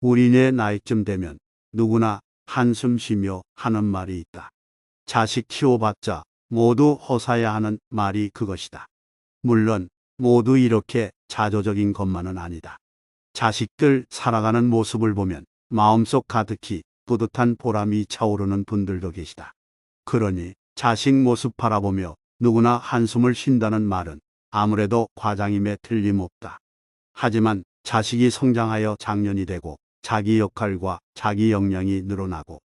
우리네 나이쯤 되면 누구나 한숨 쉬며 하는 말이 있다. 자식 키워봤자 모두 허사야 하는 말이 그것이다. 물론 모두 이렇게 자조적인 것만은 아니다. 자식들 살아가는 모습을 보면 마음속 가득히 뿌듯한 보람이 차오르는 분들도 계시다. 그러니 자식 모습 바라보며 누구나 한숨을 쉰다는 말은 아무래도 과장임에 틀림없다. 하지만 자식이 성장하여 장년이 되고 자기 역할과 자기 역량이 늘어나고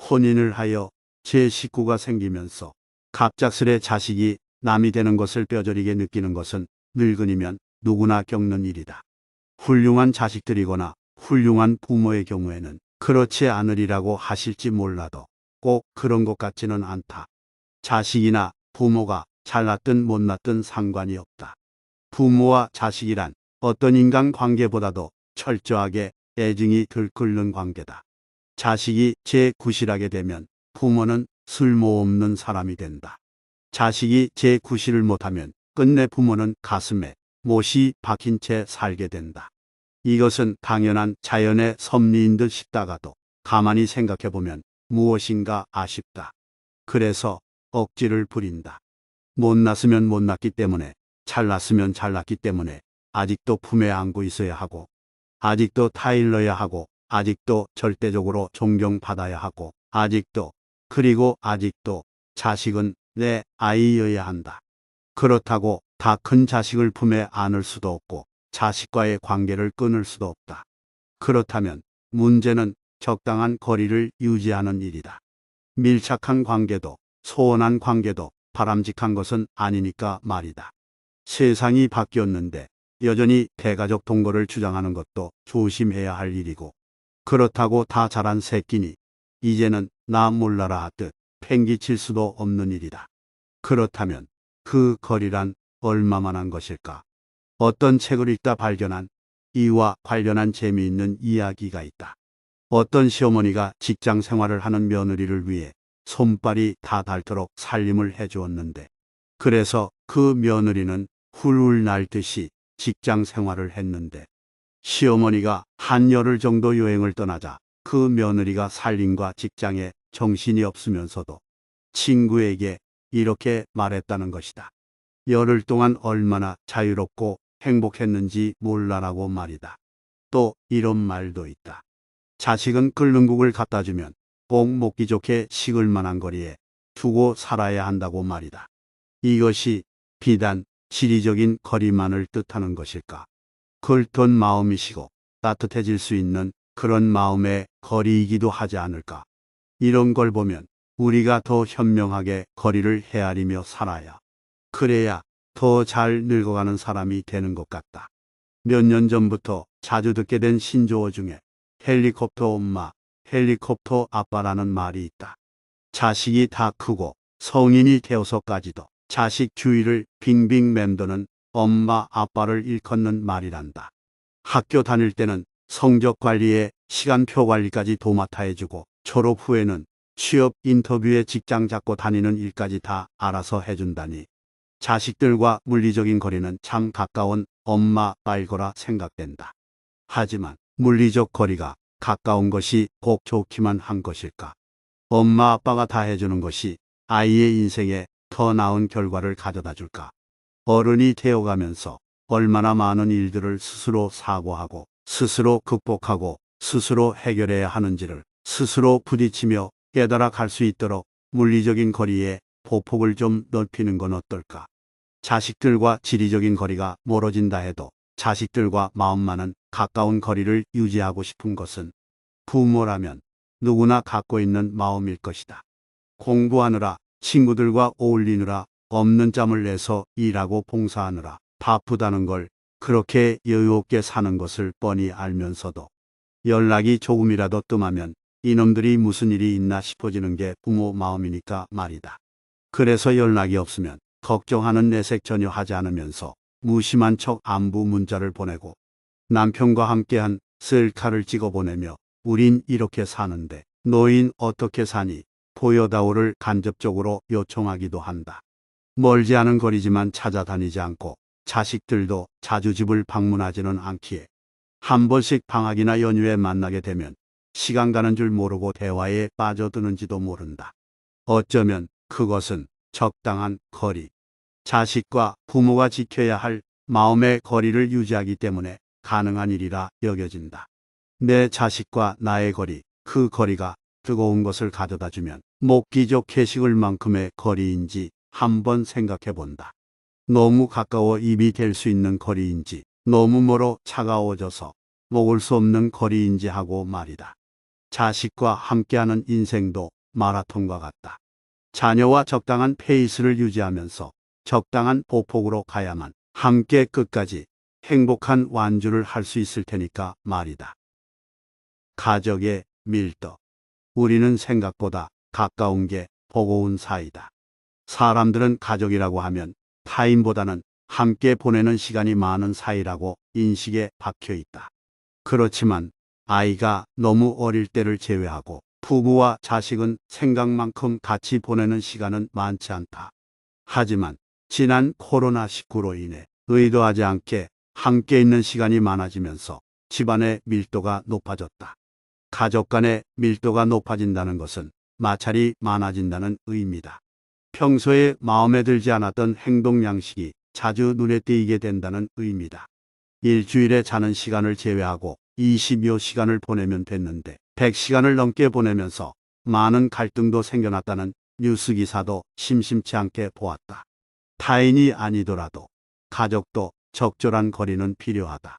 혼인을 하여 제 식구가 생기면서 갑작스레 자식이 남이 되는 것을 뼈저리게 느끼는 것은 늙은이면 누구나 겪는 일이다. 훌륭한 자식들이거나 훌륭한 부모의 경우에는 그렇지 않으리라고 하실지 몰라도 꼭 그런 것 같지는 않다. 자식이나 부모가 잘났든 못났든 상관이 없다. 부모와 자식이란 어떤 인간관계보다도 철저하게 애증이 들끓는 관계다. 자식이 제9실하게 되면 부모는 쓸모없는 사람이 된다. 자식이 제9실을 못하면 끝내 부모는 가슴에 못이 박힌 채 살게 된다. 이것은 당연한 자연의 섭리인 듯 싶다가도 가만히 생각해보면 무엇인가 아쉽다. 그래서 억지를 부린다. 못났으면 못났기 때문에, 잘났으면 잘났기 때문에 아직도 품에 안고 있어야 하고, 아직도 타일러야 하고, 아직도 절대적으로 존경받아야 하고, 그리고 아직도 자식은 내 아이여야 한다. 그렇다고 다 큰 자식을 품에 안을 수도 없고 자식과의 관계를 끊을 수도 없다. 그렇다면 문제는 적당한 거리를 유지하는 일이다. 밀착한 관계도 소원한 관계도 바람직한 것은 아니니까 말이다. 세상이 바뀌었는데 여전히 대가족 동거를 주장하는 것도 조심해야 할 일이고, 그렇다고 다 자란 새끼니 이제는 나 몰라라 하듯 팽기칠 수도 없는 일이다. 그렇다면 그 거리란 얼마만한 것일까? 어떤 책을 읽다 발견한 이와 관련한 재미있는 이야기가 있다. 어떤 시어머니가 직장 생활을 하는 며느리를 위해 손발이 다 닳도록 살림을 해주었는데, 그래서 그 며느리는 훌훌 날듯이 직장 생활을 했는데, 시어머니가 한 열흘 정도 여행을 떠나자 그 며느리가 살림과 직장에 정신이 없으면서도 친구에게 이렇게 말했다는 것이다. 열흘 동안 얼마나 자유롭고 행복했는지 몰라라고 말이다. 또 이런 말도 있다. 자식은 끓는 국을 갖다 주면 꼭 먹기 좋게 식을 만한 거리에 두고 살아야 한다고 말이다. 이것이 비단 지리적인 거리만을 뜻하는 것일까? 글톤 마음이시고 따뜻해질 수 있는 그런 마음의 거리이기도 하지 않을까? 이런 걸 보면 우리가 더 현명하게 거리를 헤아리며 살아야, 그래야 더 잘 늙어가는 사람이 되는 것 같다. 몇 년 전부터 자주 듣게 된 신조어 중에 헬리콥터 엄마, 헬리콥터 아빠라는 말이 있다. 자식이 다 크고 성인이 되어서까지도 자식 주위를 빙빙 맴도는 엄마 아빠를 일컫는 말이란다. 학교 다닐 때는 성적 관리에 시간표 관리까지 도맡아 해주고, 졸업 후에는 취업 인터뷰에 직장 잡고 다니는 일까지 다 알아서 해준다니, 자식들과 물리적인 거리는 참 가까운 엄마 아빠일 거라 생각된다. 하지만 물리적 거리가 가까운 것이 꼭 좋기만 한 것일까? 엄마 아빠가 다 해주는 것이 아이의 인생에 더 나은 결과를 가져다 줄까? 어른이 되어가면서 얼마나 많은 일들을 스스로 사고하고 스스로 극복하고 스스로 해결해야 하는지를 스스로 부딪히며 깨달아 갈 수 있도록 물리적인 거리에 보폭을 좀 넓히는 건 어떨까? 자식들과 지리적인 거리가 멀어진다 해도 자식들과 마음만은 가까운 거리를 유지하고 싶은 것은 부모라면 누구나 갖고 있는 마음일 것이다. 공부하느라, 친구들과 어울리느라, 없는 짬을 내서 일하고 봉사하느라 바쁘다는 걸 그렇게 여유 없게 사는 것을 뻔히 알면서도 연락이 조금이라도 뜸하면 이놈들이 무슨 일이 있나 싶어지는 게 부모 마음이니까 말이다. 그래서 연락이 없으면 걱정하는 내색 전혀 하지 않으면서 무심한 척 안부 문자를 보내고, 남편과 함께한 셀카를 찍어 보내며 우린 이렇게 사는데 너흰 어떻게 사니? 보여다오를 간접적으로 요청하기도 한다. 멀지 않은 거리지만 찾아다니지 않고 자식들도 자주 집을 방문하지는 않기에 한 번씩 방학이나 연휴에 만나게 되면 시간 가는 줄 모르고 대화에 빠져드는지도 모른다. 어쩌면 그것은 적당한 거리, 자식과 부모가 지켜야 할 마음의 거리를 유지하기 때문에 가능한 일이라 여겨진다. 내 자식과 나의 거리, 그 거리가 뜨거운 것을 가져다 주면 먹기죠 캐식을 만큼의 거리인지 한번 생각해 본다. 너무 가까워 입이 될 수 있는 거리인지 너무 멀어 차가워져서 먹을 수 없는 거리인지 하고 말이다. 자식과 함께하는 인생도 마라톤과 같다. 자녀와 적당한 페이스를 유지하면서 적당한 보폭으로 가야만 함께 끝까지 행복한 완주를 할 수 있을 테니까 말이다. 가족의 밀도. 우리는 생각보다 가까운 게 버거운 사이다. 사람들은 가족이라고 하면 타인보다는 함께 보내는 시간이 많은 사이라고 인식에 박혀 있다. 그렇지만 아이가 너무 어릴 때를 제외하고 부부와 자식은 생각만큼 같이 보내는 시간은 많지 않다. 하지만 지난 코로나19로 인해 의도하지 않게 함께 있는 시간이 많아지면서 집안의 밀도가 높아졌다. 가족 간의 밀도가 높아진다는 것은 마찰이 많아진다는 의미다. 평소에 마음에 들지 않았던 행동 양식이 자주 눈에 띄게 된다는 의미다. 일주일에 자는 시간을 제외하고 20여 시간을 보내면 됐는데 100시간을 넘게 보내면서 많은 갈등도 생겨났다는 뉴스 기사도 심심치 않게 보았다. 타인이 아니더라도 가족도 적절한 거리는 필요하다.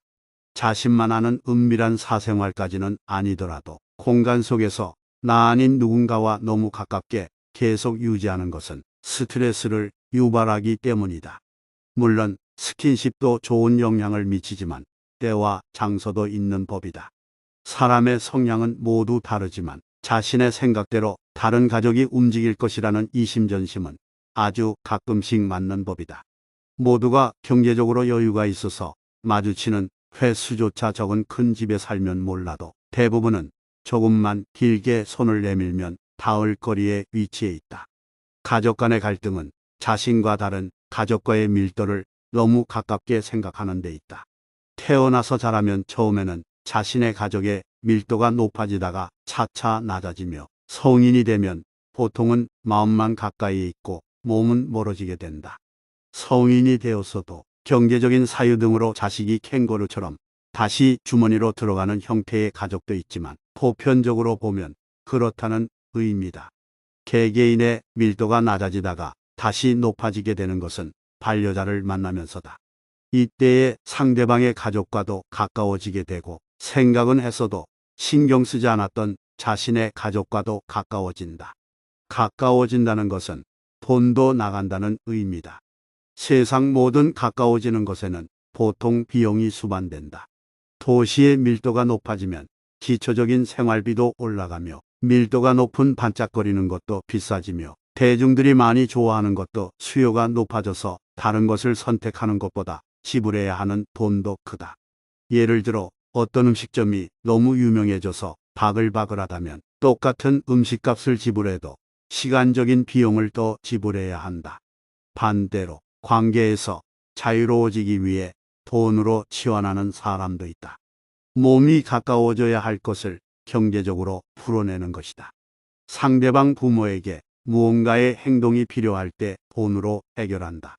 자신만 아는 은밀한 사생활까지는 아니더라도 공간 속에서 나 아닌 누군가와 너무 가깝게 계속 유지하는 것은 스트레스를 유발하기 때문이다. 물론 스킨십도 좋은 영향을 미치지만 때와 장소도 있는 법이다. 사람의 성향은 모두 다르지만 자신의 생각대로 다른 가족이 움직일 것이라는 이심전심은 아주 가끔씩 맞는 법이다. 모두가 경제적으로 여유가 있어서 마주치는 횟수조차 적은 큰 집에 살면 몰라도 대부분은 조금만 길게 손을 내밀면 닿을 거리에 위치해 있다. 가족 간의 갈등은 자신과 다른 가족과의 밀도를 너무 가깝게 생각하는 데 있다. 태어나서 자라면 처음에는 자신의 가족의 밀도가 높아지다가 차차 낮아지며 성인이 되면 보통은 마음만 가까이에 있고 몸은 멀어지게 된다. 성인이 되었어도 경제적인 사유 등으로 자식이 캥거루처럼 다시 주머니로 들어가는 형태의 가족도 있지만 보편적으로 보면 그렇다는 의미다. 개개인의 밀도가 낮아지다가 다시 높아지게 되는 것은 반려자를 만나면서다. 이때에 상대방의 가족과도 가까워지게 되고 생각은 했어도 신경 쓰지 않았던 자신의 가족과도 가까워진다. 가까워진다는 것은 돈도 나간다는 의미다. 세상 모든 가까워지는 것에는 보통 비용이 수반된다. 도시의 밀도가 높아지면 기초적인 생활비도 올라가며 밀도가 높은 반짝거리는 것도 비싸지며 대중들이 많이 좋아하는 것도 수요가 높아져서 다른 것을 선택하는 것보다 지불해야 하는 돈도 크다. 예를 들어 어떤 음식점이 너무 유명해져서 바글바글하다면 똑같은 음식값을 지불해도 시간적인 비용을 더 지불해야 한다. 반대로 관계에서 자유로워지기 위해 돈으로 치환하는 사람도 있다. 몸이 가까워져야 할 것을 경제적으로 풀어내는 것이다. 상대방 부모에게 무언가의 행동이 필요할 때 돈으로 해결한다.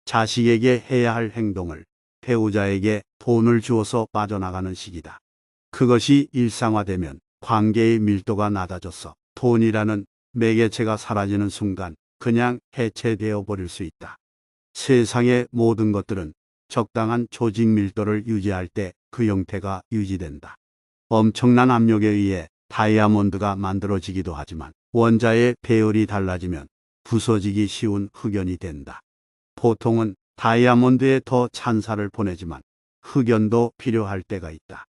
자식에게 해야 할 행동을 배우자에게 돈을 주어서 빠져나가는 식이다. 그것이 일상화되면 관계의 밀도가 낮아져서 돈이라는 매개체가 사라지는 순간 그냥 해체되어 버릴 수 있다. 세상의 모든 것들은 적당한 조직 밀도를 유지할 때 그 형태가 유지된다. 엄청난 압력에 의해 다이아몬드가 만들어지기도 하지만 원자의 배열이 달라지면 부서지기 쉬운 흑연이 된다. 보통은 다이아몬드에 더 찬사를 보내지만 흑연도 필요할 때가 있다.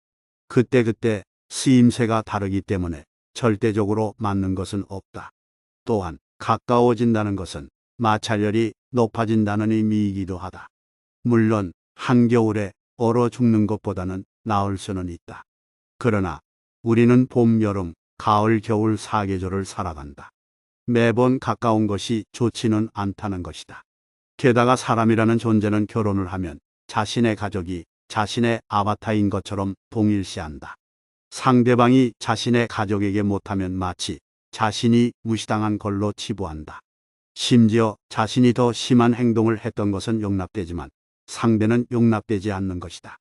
그때그때 쓰임새가 다르기 때문에 절대적으로 맞는 것은 없다. 또한 가까워진다는 것은 마찰열이 높아진다는 의미이기도 하다. 물론 한겨울에 얼어 죽는 것보다는 나을 수는 있다. 그러나 우리는 봄, 여름, 가을, 겨울 4계절을 살아간다. 매번 가까운 것이 좋지는 않다는 것이다. 게다가 사람이라는 존재는 결혼을 하면 자신의 가족이 자신의 아바타인 것처럼 동일시한다. 상대방이 자신의 가족에게 못하면 마치 자신이 무시당한 걸로 치부한다. 심지어 자신이 더 심한 행동을 했던 것은 용납되지만 상대는 용납되지 않는 것이다.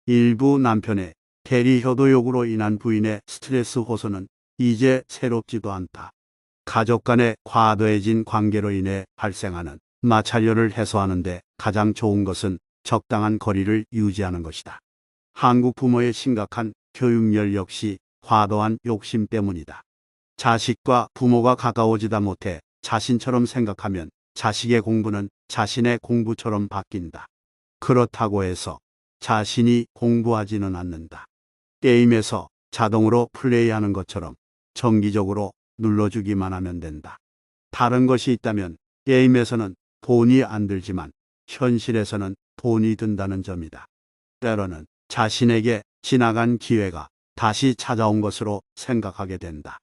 일부 남편의 대리 효도욕으로 인한 부인의 스트레스 호소는 이제 새롭지도 않다. 가족 간의 과도해진 관계로 인해 발생하는 마찰열을 해소하는데 가장 좋은 것은 적당한 거리를 유지하는 것이다. 한국 부모의 심각한 교육열 역시 과도한 욕심 때문이다. 자식과 부모가 가까워지다 못해 자신처럼 생각하면 자식의 공부는 자신의 공부처럼 바뀐다. 그렇다고 해서 자신이 공부하지는 않는다. 게임에서 자동으로 플레이하는 것처럼 정기적으로 눌러주기만 하면 된다. 다른 것이 있다면 게임에서는 돈이 안 들지만 현실에서는 돈이 든다는 점이다. 때로는 자신에게 지나간 기회가 다시 찾아온 것으로 생각하게 된다.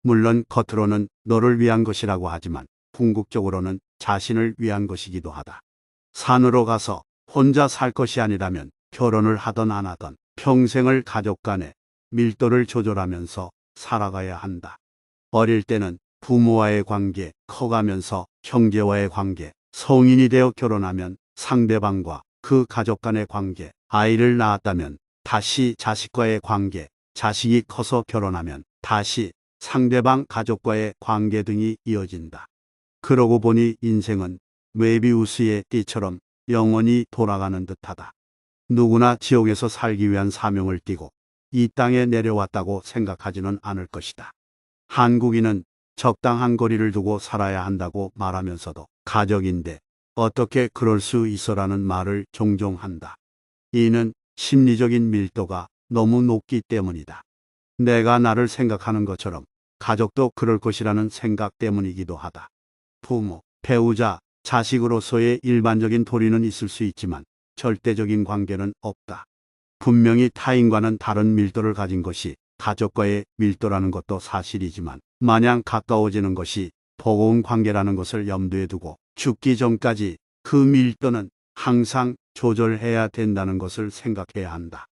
물론 겉으로는 너를 위한 것이라고 하지만 궁극적으로는 자신을 위한 것이기도 하다. 산으로 가서 혼자 살 것이 아니라면 결혼을 하던 안 하던 평생을 가족 간의 밀도를 조절하면서 살아가야 한다. 어릴 때는 부모와의 관계, 커가면서 형제와의 관계, 성인이 되어 결혼하면 상대방과 그 가족 간의 관계, 아이를 낳았다면 다시 자식과의 관계, 자식이 커서 결혼하면 다시 상대방 가족과의 관계 등이 이어진다. 그러고 보니 인생은 메비우스의 띠처럼 영원히 돌아가는 듯하다. 누구나 지옥에서 살기 위한 사명을 띠고 이 땅에 내려왔다고 생각하지는 않을 것이다. 한국인은 적당한 거리를 두고 살아야 한다고 말하면서도 가족인데 어떻게 그럴 수 있어라는 말을 종종 한다. 이는 심리적인 밀도가 너무 높기 때문이다. 내가 나를 생각하는 것처럼 가족도 그럴 것이라는 생각 때문이기도 하다. 부모, 배우자, 자식으로서의 일반적인 도리는 있을 수 있지만 절대적인 관계는 없다. 분명히 타인과는 다른 밀도를 가진 것이 가족과의 밀도라는 것도 사실이지만 마냥 가까워지는 것이 버거운 관계라는 것을 염두에 두고 죽기 전까지 그 밀도는 항상 조절해야 된다는 것을 생각해야 한다.